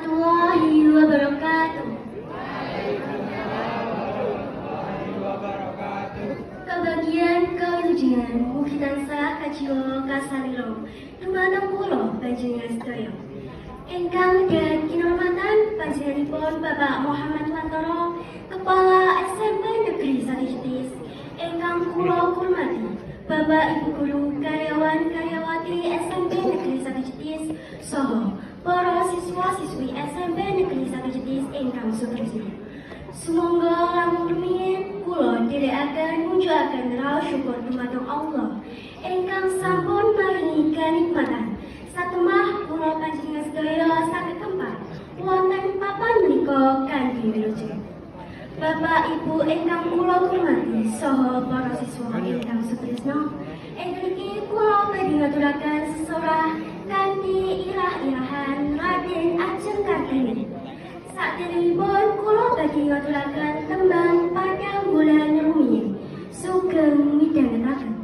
warahmatullahi wabarakatuh. Kebagian kawilujengan mugitan salah kajiwa kasalilo dumateng kula panjenengan sedaya. Ingkang dan kinurmatan panjenenganipun Bapak Muhammad Wantoro, Kepala SMP Negeri Sarijetis. Ingkang kula hormati Bapak Ibu Guru karyawan-karyawati SMP Negeri Sarijetis saha para siswa-siswi SMP Negeri Sarijetis ingkang sutresna. Semoga lamun rumiyin kula dherekaken mujudaken raos syukur dumateng Allah ingkang sampun maringi kanikmatan satemah kula panjenengan sedaya saged tempat wonten papan menika kanthi wilujeng. Bapak Ibu ingkang kula hormati saha para siswa ingkang sutresna, ing mriki kula badhe ngaturaken sesorah kanthi irah-irahan Raden Ajeng Kartini. Saderengipun kula badhe ngaturaken tembang Padang Bulan Rumiyin sugeng midhangetaken.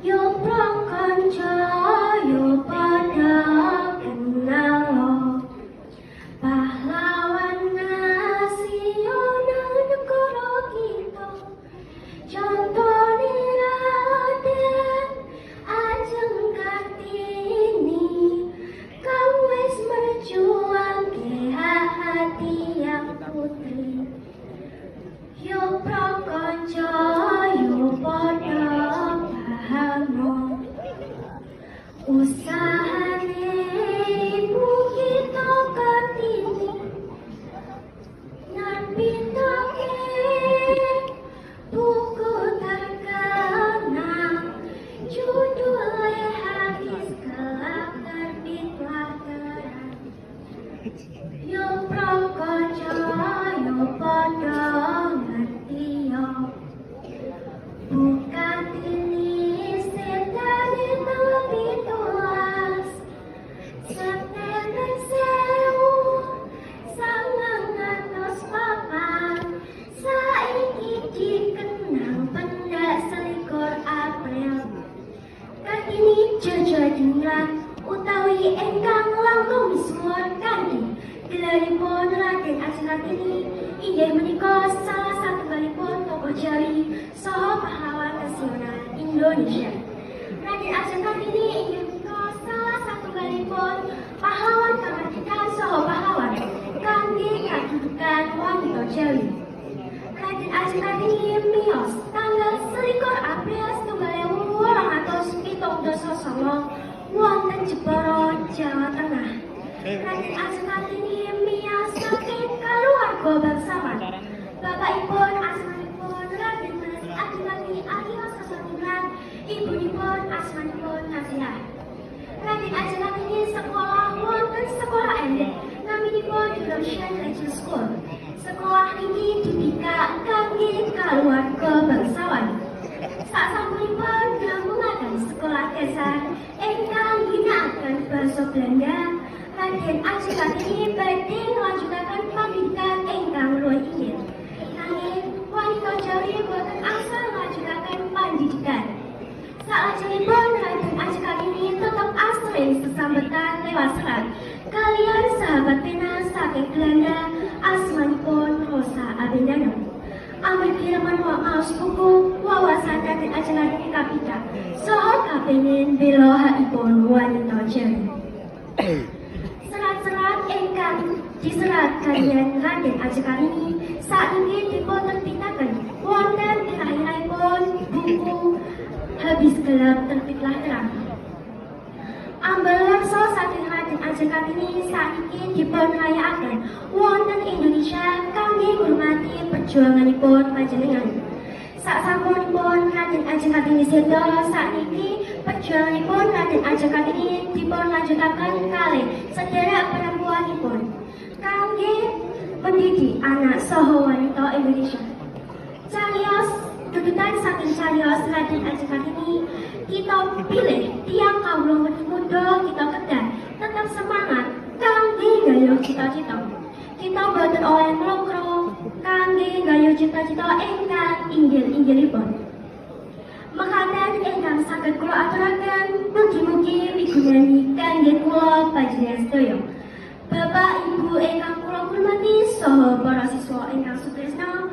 Yo prakanca yo padha kenal pahlawan nasional negara kita. Contone Raden Ajeng Kartini kang wis merjuangke hati yang putri. Yo prakanca yo padha paham usahane ibu kita Kartini nan pitoke buku terkenal judulnya Hadis Kelak Terbitlah Terang. Yo prakanca yo padha ngerti yo bukan ini setane tapi tuas September sewu sangang atus papat saiki dikenang pendak selikur April. Kartini Jaja Dingrat utawi ingkang langkung misuwur kanthi gelaripun Raden Ajeng Kartini inggih menika salah satunggalipun tokoh Jawi saha pahlawan nasional Indonesia. Raden Ajeng Kartini inggih menika salah satunggalipun pahlawan kamardikan saha pahlawan kangge kadudukan wanita Jawi. Raden Ajeng Kartini miyos tanggal 21 April 1879 wonten Jepara, Jawa Tengah. Raden Ajeng Kartini miyos saking kaluwarga bangsawan. Bapakipun asmanipun Raden Mas Adipati Arya Sasongingrat, ibunipun asmanipun Nasihat. Raden Ajeng Kartini sekolah wonten sekolah endek naminipun Eurasian Regional School. Sekolah ini dibikak kangge kaluwarga bangsawan. Sasampunipun ngrampungaken sekolah dasar ingkang ginakaken basa Belanda, Raden Ajeng Kartini badhe nglanjutaken pendidikan ingkang luwih inggil. Nanging wanita Jawi boten angsal nglanjutaken pendidikan. Salajengipun Raden Ajeng Kartini tetep asring sesambetan lewat serat kaliyan sahabat pena saking Belanda asmanipun Rosa Abendano. Amargi remen maos buku wawasan Raden Ajeng Kartini kapita saha kapengin bela hakipun wanita Jawi. Serat-serat ingkang diserat kaliyan Raden Ajeng Kartini sainggih dipunterbitaken wonten irah-irahipun buku Hadis Kelak Terbitlah Terang. Ambal leksa saking Raden Ajeng Kartini saiki dipunrayakaken wonten Indonesia kangge ngurmati perjuanganipun panjenengan. Sasampunipun Raden Ajeng Kartini seda sakniki perjuanganipun Raden Ajeng Kartini dipunlanjutaken kalih sedherek perempuanipun kangge mendidik anak saha wanita Indonesia. Cariyos tuntutan saking cariyos Raden Ajeng Kartini kita pilih tiang kawula muda kita kedah tetap semangat kangge gayuh cita-cita. Kita boten oleh nglokro kangge gayuh cita-cita ingkang inggil-inggilipun. Mekaten ingkang saged kula aturaken mugi-mugi migunani kangge kula panjenengan sedaya. Bapak Bapak Ibu ingkang kula hormati saha para siswa ingkang sutresna,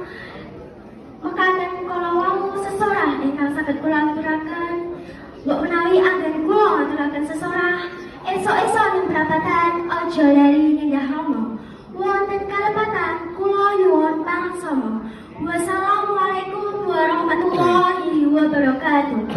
mekaten kala wau sesorah ingkang saged kula aturaken. Mbok menawi anggen kula ngaturaken sesorah, esuk-esuk ing prabatan aja lali ninggah rama. Wonten kalepatan kula nyuwun pangsama. Wassalamualaikum warahmatullahi wabarakatuh.